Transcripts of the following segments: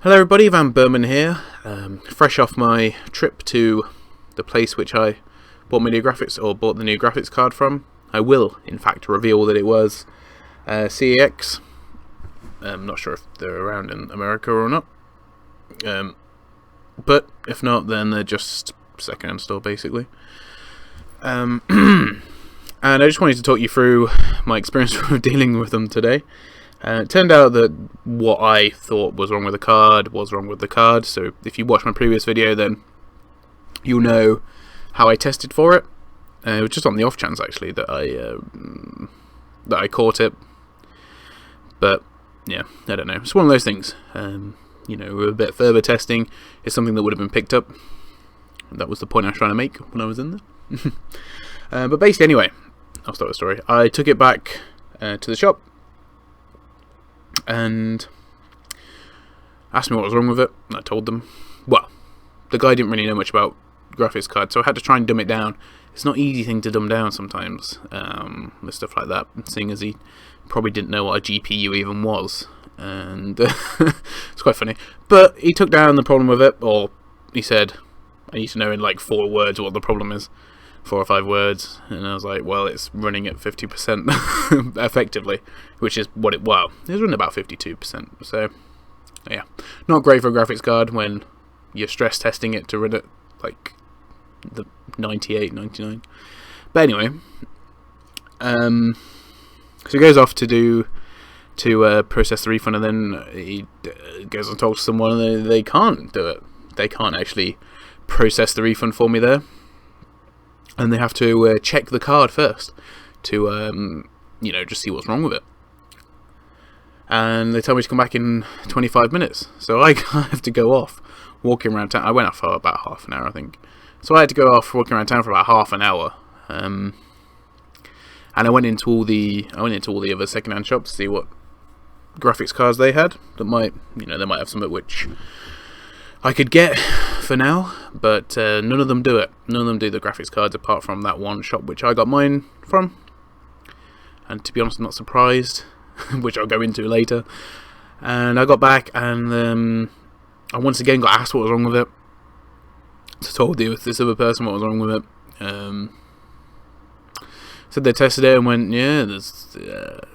Hello everybody, vanburman here, fresh off my trip to the place which I bought my new graphics, or bought the new graphics card from. I will, in fact, reveal that it was CEX. I'm not sure if they're around in America or not, but if not, then they're just second-hand store, basically. And I just wanted to talk you through my experience with dealing with them today. It turned out that what I thought was wrong with the card was wrong with the card, so if you watch my previous video then you'll know how I tested for it. It was just on the off chance actually that I caught it, but yeah, I don't know, it's one of those things. You know, a bit further testing is something that would have been picked up. That was the point I was trying to make when I was in there. But basically, anyway, I'll start the story. I took it back to the shop and asked me what was wrong with it, and I told them. Well, the guy didn't really know much about graphics cards, so I had to try and dumb it down. It's not an easy thing to dumb down sometimes, with stuff like that, seeing as he probably didn't know what a GPU even was, and it's quite funny. But he took down the problem with it, or he said, I need to know in like 4 words what the problem is. 4 or 5 words, and I was like, well, it's running at 50% effectively, which is what it was running about 52%, so yeah, not great for a graphics card when you're stress testing it to run at like the 98, 99. But anyway, so he goes off to process the refund, and then he goes and talks to someone, and they can't do it. They can't actually process the refund for me there. And they have to check the card first to, you know, just see what's wrong with it. And they tell me to come back in 25 minutes. So I have to go off walking around town. I went off for about half an hour, I think. So I had to go off walking around town for about half an hour. And I went into all the other second-hand shops to see what graphics cards they had that might, you know, they might have something which I could get for now, but none of them do it. None of them do the graphics cards apart from that one shop which I got mine from. And to be honest, I'm not surprised, which I'll go into later. And I got back, and I once again got asked what was wrong with it. So I told this other person what was wrong with it. Said they tested it and went, yeah, there's,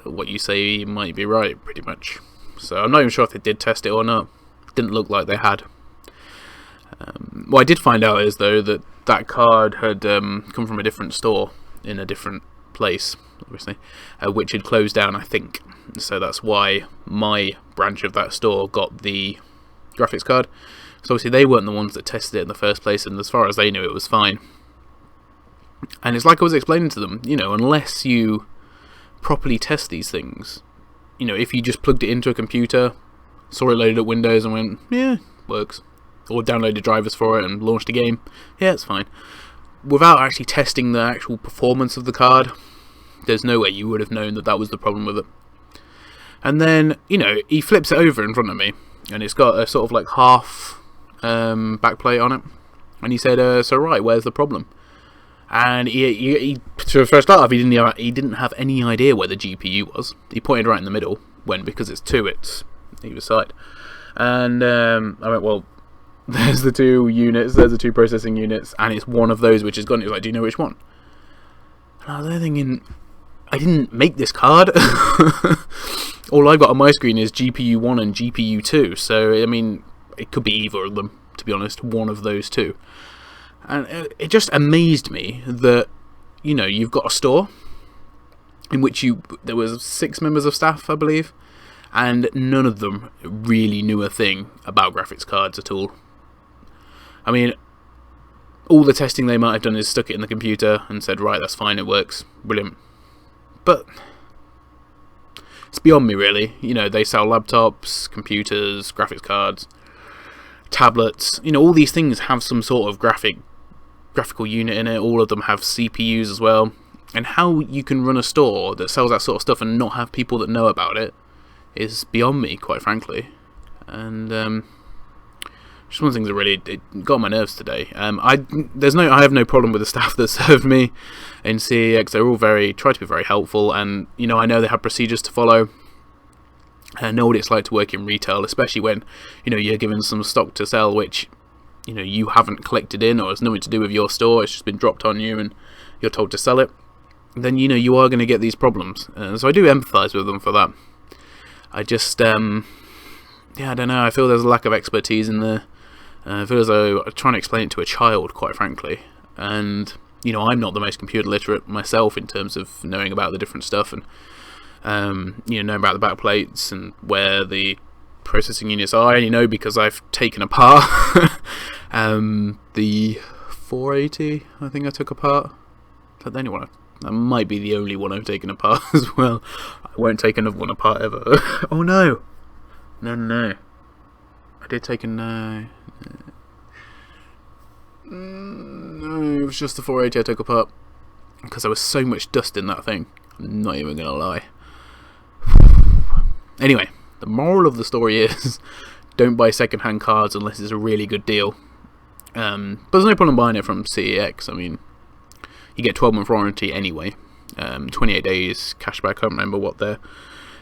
what you say might be right, pretty much. So I'm not even sure if they did test it or not. Didn't look like they had. What I did find out is, though, that card had come from a different store in a different place, obviously, which had closed down, I think. So that's why my branch of that store got the graphics card. So obviously they weren't the ones that tested it in the first place, and as far as they knew, it was fine. And it's like I was explaining to them, you know, unless you properly test these things, you know, if you just plugged it into a computer, saw it loaded up Windows and went, yeah, works, or downloaded drivers for it and launched a game, yeah, it's fine, without actually testing the actual performance of the card, there's no way you would have known that that was the problem with it. And then, you know, he flips it over in front of me, and it's got a sort of like half backplate on it, and he said, so right, where's the problem? And he to first start off, he didn't have any idea where the GPU was. He pointed right in the middle, when because it's 2, it's either side. And I went, well, there's the 2 units, there's the 2 processing units, and it's one of those which is gone. He was like, do you know which one? And I was there thinking, I didn't make this card. All I've got on my screen is GPU 1 and GPU 2, so I mean, it could be either of them, to be honest, one of those 2. And it just amazed me that, you know, you've got a store in which there was 6 members of staff, I believe, and none of them really knew a thing about graphics cards at all. I mean, all the testing they might have done is stuck it in the computer and said, right, that's fine, it works, brilliant. But it's beyond me, really. You know, they sell laptops, computers, graphics cards, tablets. You know, all these things have some sort of graphical unit in it. All of them have CPUs as well. And how you can run a store that sells that sort of stuff and not have people that know about it is beyond me, quite frankly. And just one of the things that really got on my nerves today. I have no problem with the staff that served me in CEX. They're all try to be very helpful, and you know, I know they have procedures to follow. I know what it's like to work in retail, especially when, you know, you're given some stock to sell which, you know, you haven't collected in, or has nothing to do with your store, it's just been dropped on you and you're told to sell it. Then, you know, you are going to get these problems. So I do empathise with them for that. I just, yeah, I don't know, I feel there's a lack of expertise in there. I feel as though I'm trying to explain it to a child, quite frankly. And, you know, I'm not the most computer literate myself in terms of knowing about the different stuff and, you know, knowing about the back plates and where the processing units are. And, you know, because I've taken apart the 480, I think I took apart. Is that the only one? That might be the only one I've taken apart as well. I won't take another one apart ever. Oh no! No. I did take a no. No, it was just the 480 I took apart. Because there was so much dust in that thing. I'm not even going to lie. Anyway, the moral of the story is don't buy second-hand cards unless it's a really good deal. But there's no problem buying it from CEX. I mean, you get 12-month warranty anyway. 28 days cashback. I can't remember what their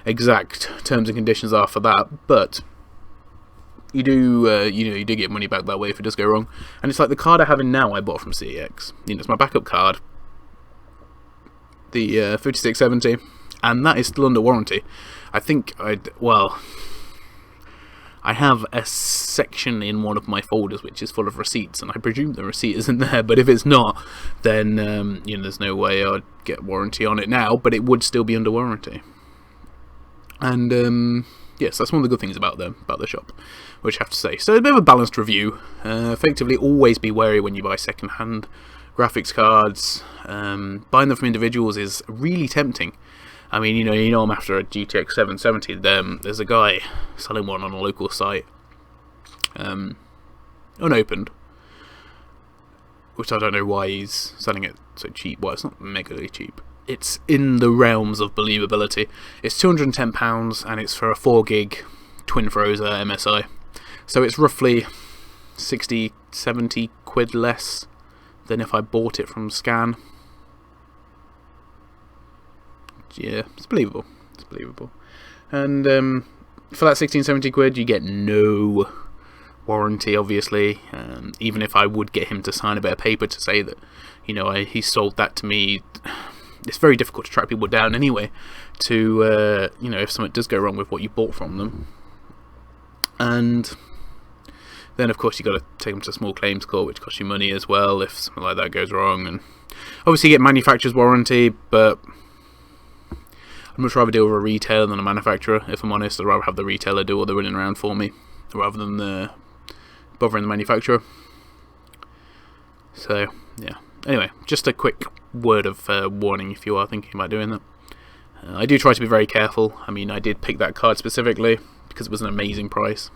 exact terms and conditions are for that, but you do, you know, you do get money back that way if it does go wrong. And it's like the card I have in now I bought from CEX. You know, it's my backup card, the 5670, and that is still under warranty. I think I have a section in one of my folders which is full of receipts, and I presume the receipt isn't there, but if it's not, then you know, there's no way I'd get warranty on it now, but it would still be under warranty. And yes, that's one of the good things about the shop, which I have to say. So a bit of a balanced review. Effectively, always be wary when you buy second-hand graphics cards. Buying them from individuals is really tempting. I mean, you know, I'm after a GTX 770. There's a guy selling one on a local site, unopened, which I don't know why he's selling it so cheap. Well, it's not megally cheap. It's in the realms of believability. It's £210, and it's for a 4GB twin Frozer MSI. So it's roughly 60-70 quid less than if I bought it from Scan. Yeah, it's believable. It's believable. And for that 16-70 quid, you get no warranty, obviously. Even if I would get him to sign a bit of paper to say that, you know, he sold that to me, it's very difficult to track people down anyway. To you know, if something does go wrong with what you bought from them, and then of course you got to take them to small claims court, which costs you money as well if something like that goes wrong. And obviously you get manufacturer's warranty, but I'd much rather deal with a retailer than a manufacturer, if I'm honest. I'd rather have the retailer do all the running around for me, rather than bothering the manufacturer. So, yeah. Anyway, just a quick word of warning if you are thinking about doing that. I do try to be very careful. I mean, I did pick that card specifically because it was an amazing price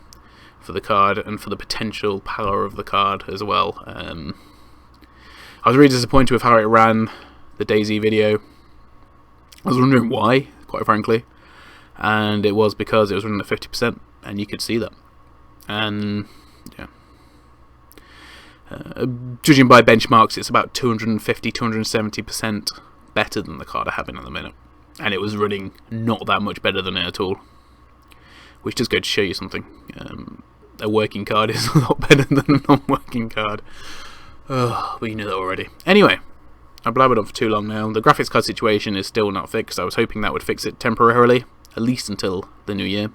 for the card and for the potential power of the card as well. I was really disappointed with how it ran the DayZ video. I was wondering why, quite frankly, and it was because it was running at 50%, and you could see that. And yeah, judging by benchmarks, it's about 250-270% better than the card I have in at the minute, and it was running not that much better than it at all, which does go to show you something. A working card is a lot better than a non-working card. But you knew that already. Anyway, I blabbered on for too long now. The graphics card situation is still not fixed. I was hoping that would fix it temporarily, at least until the new year.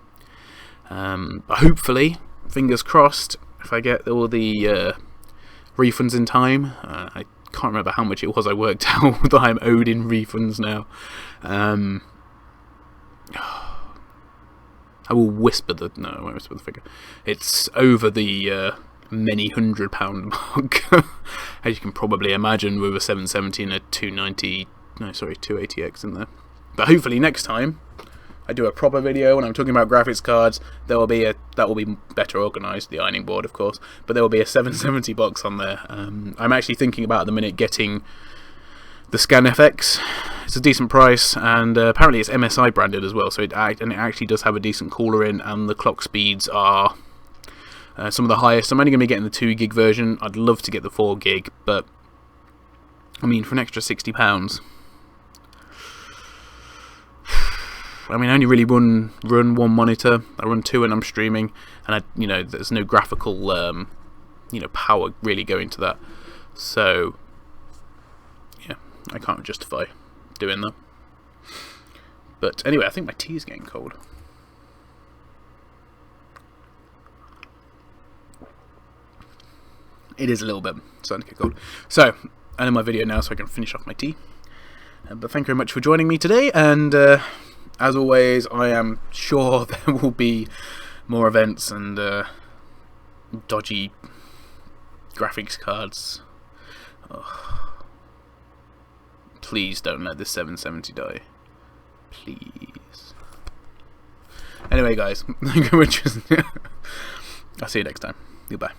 But hopefully, fingers crossed, if I get all the refunds in time. I can't remember how much it was I worked out that I'm owed in refunds now. I will whisper the... No, I won't whisper the figure. It's over the many £100 mark. As you can probably imagine, with a 770 and a 290... No, sorry, 280X in there. But hopefully next time I do a proper video and I'm talking about graphics cards, there will be that will be better organised, the ironing board of course, but there will be a 770 box on there. I'm actually thinking about at the minute getting the Scan FX. It's a decent price, and apparently it's MSI branded as well, so it actually does have a decent cooler in, and the clock speeds are some of the highest. I'm only going to be getting the 2GB version. I'd love to get the 4GB, but I mean, for an extra £60, I mean, I only really run one monitor. I run two when I'm streaming, and there's no graphical power really going to that. So yeah, I can't justify doing that. But anyway, I think my tea is getting cold. It is a little bit starting to get cold. So I end my video now so I can finish off my tea. But thank you very much for joining me today, and as always, I am sure there will be more events and dodgy graphics cards. Oh. Please don't let this 770 die. Please. Anyway, guys, thank you very much. I'll see you next time. Goodbye.